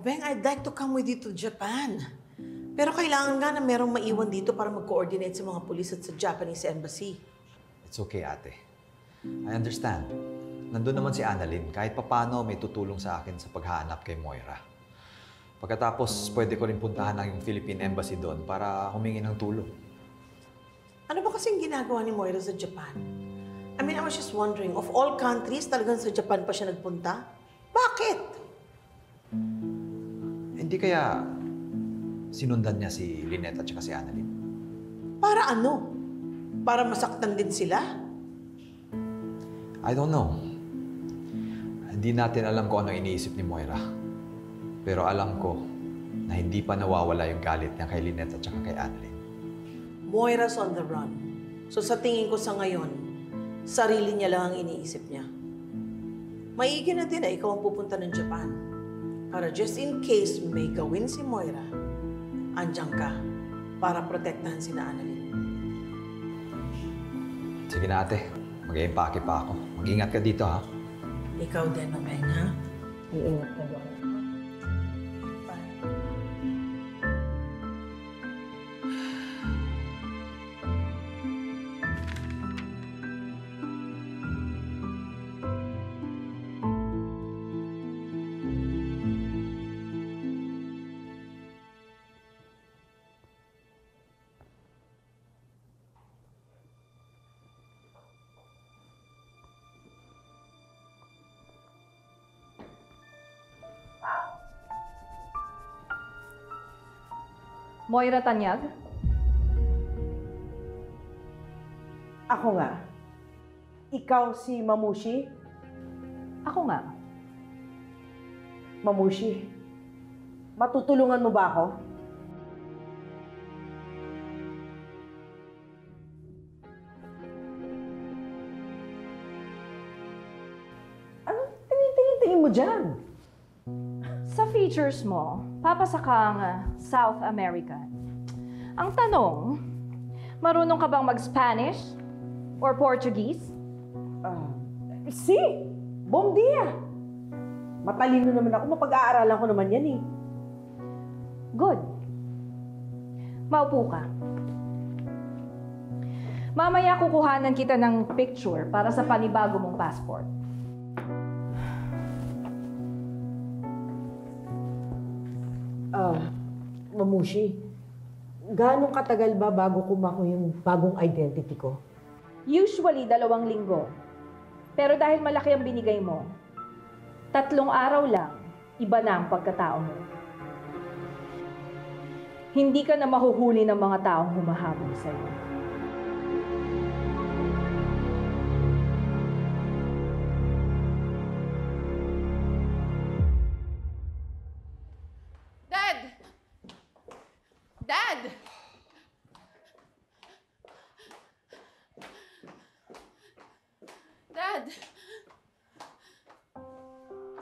Beng, I'd like to come with you to Japan. Pero kailangan nga na merong maiwan dito para mag-coordinate sa mga pulis at sa Japanese embassy. It's okay, ate. I understand. Nandun naman si Annalyn. Kahit papano may tutulong sa akin sa paghahanap kay Moira. Pagkatapos, pwede ko rin puntahan ang Philippine Embassy doon para humingi ng tulong. Ano ba kasing ginagawa ni Moira sa Japan? I mean, I was just wondering, of all countries, talagang sa Japan pa siya nagpunta? Bakit? Hindi kaya sinundan niya si Lynette at saka si Annalyn? Para ano? Para masaktan din sila? I don't know. Hindi natin alam kung ano iniisip ni Moira. Pero alam ko na hindi pa nawawala yung galit niya kay Lynette at saka kay Annalyn. Moira's on the run. So sa tingin ko sa ngayon, sarili niya lang ang iniisip niya. Maigi na din na ikaw ang pupunta ng Japan. Para just in case may gawin si Moira, andyan ka para protektahan si Annalyn. Sige na ate, mag-iimpake pa ako. Mag-ingat ka dito ha. Ikaw din, Beng, ha? Iingat ka doon. Moira Tanyag? Ako nga. Ikaw si Mamushi? Ako nga. Mamushi, matutulungan mo ba ako? Anong tingin-tingin mo dyan? Sa features mo, papasa kang South American. Ang tanong, marunong ka bang mag-Spanish or Portuguese? Si, bom dia. Matalino naman ako, mapag-aaralan ko naman yan eh. Good. Maupo ka. Mamaya kukuhanan kita ng picture para sa panibago mong passport. Mamushi, gaano katagal ba bago kumakuha yung bagong identity ko? Usually, 2 linggo. Pero dahil malaki ang binigay mo, 3 araw lang, iba na ang pagkatao mo. Hindi ka na mahuhuli ng mga taong humahabol sa'yo. Dad!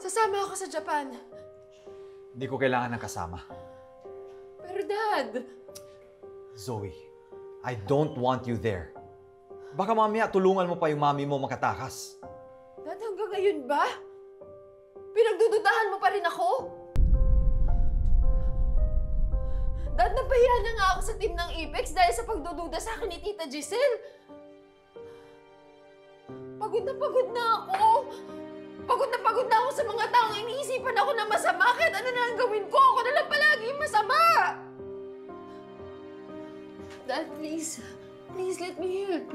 Sasama ako sa Japan. Hindi ko kailangan ng kasama. Pero Dad! Zoe, I don't want you there. Baka mamaya tulungan mo pa yung mami mo makatakas. Dad, hanggang ngayon ba? Pinagdududahan mo pa rin ako? Dad, napahiya na nga ako sa team ng Apex dahil sa pagdududa sa akin ni Tita Giselle. Pagod na ako. Pagod na ako sa mga taong iniisipan ako na masama. Kahit ano na lang gawin ko, ako na lang palagi masama. Dad, please. Please, let me help.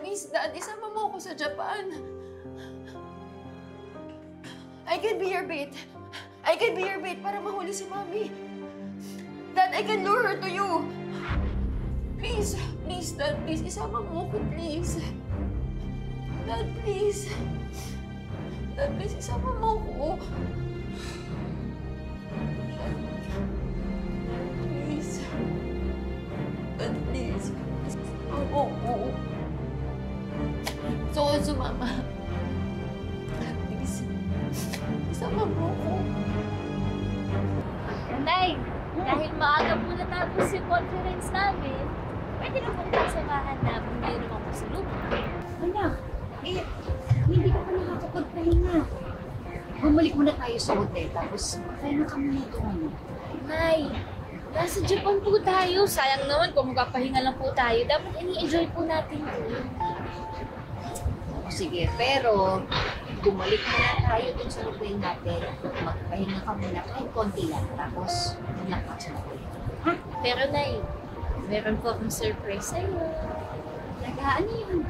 Please, Dad, isama mo ako sa Japan. I can be your bait. I can be your bait para mahuli si Mommy. Dad, I can lure her to you. Please, please, Dad, please, isama mo ako, please. Dad, please. Dad, please, isama mo ako. Dad, please. Dad, please. Isama mo ako. Gusto ko sumama. Dad, please. Isama mo ako. Nay, dahil maaga po natapos yung conference namin, pwede na pong samahan namin mayroon ako sa lupa. Anak, hindi ka pa nakakapagpahinga. bumalik muna tayo sa hotel, tapos kaya na kami na doon. Nay, nasa Japan po tayo. Sayang naman kung magpapahinga lang po tayo. Dapat ini-enjoy po natin yun. O sige, pero bumalik muna tayo dun sa hotel natin. Magpahinga ka muna kahit konti lang, tapos maglakad sa hotel. Pero Nay, meron po akong surprise sa'yo. Ano yun?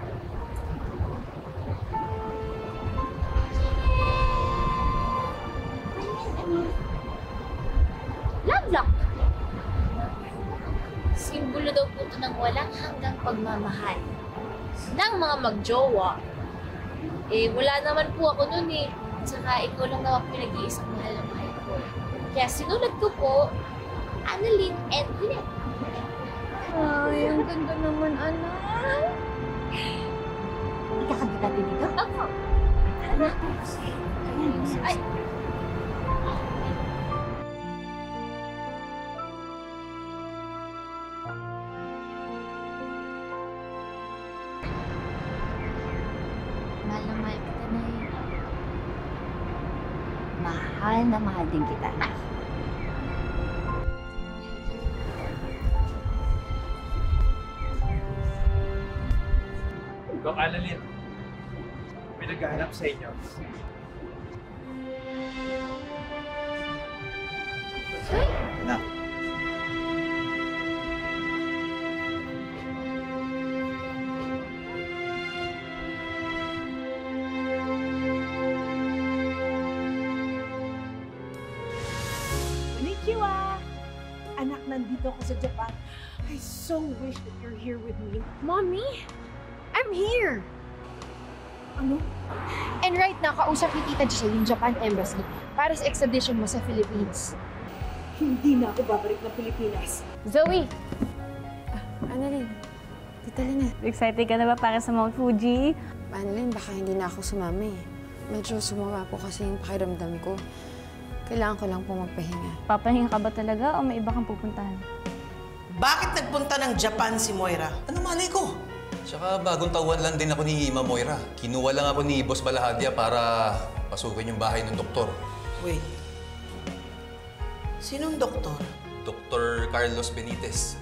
Love lock! Simbolo daw po ito ng walang hanggang pagmamahal ng mga magjowa. Eh, wala naman po ako nun eh. Tsaka ikaw lang naman pinag-iisang mahal na mahal ko. Kaya sinulat ko po, Annalyn and Lynette. Ay, ang ganda naman, anak. Ikakabit natin dito? Ako. Tara. Ay, Mahal na mahal kita, Nay. Mahal na mahal din kita. Doc Annalyn, may naghahanap sa inyo. Na. Konnichiwa! Anak, nandito ako sa Japan. I so wish that you're here with me. Mommy, I'm here. Ano? And right now, kausap ni Tita Giselle yung Japan Embassy para sa extradition mo sa Philippines. Hindi na ako babalik ng Pilipinas. Zoe! Annalyn, Tita Lynette. Excited ka na ba para sa Mount Fuji? Annalyn, baka hindi na ako sumama eh. Medyo sumama po kasi yung pakiramdam ko. Kailangan ko lang po magpahinga. Papahinga ka ba talaga o may iba kang pupuntahan? Bakit nagpunta ng Japan si Moira? Ano malay ko? Tsaka bagong tauhan lang din ako ni Ma'am Moira. Kinuha lang ako ni Boss Balahadia para pasukin yung bahay ng doktor. Wait. Sinong doktor? Dr. Carlos Benitez.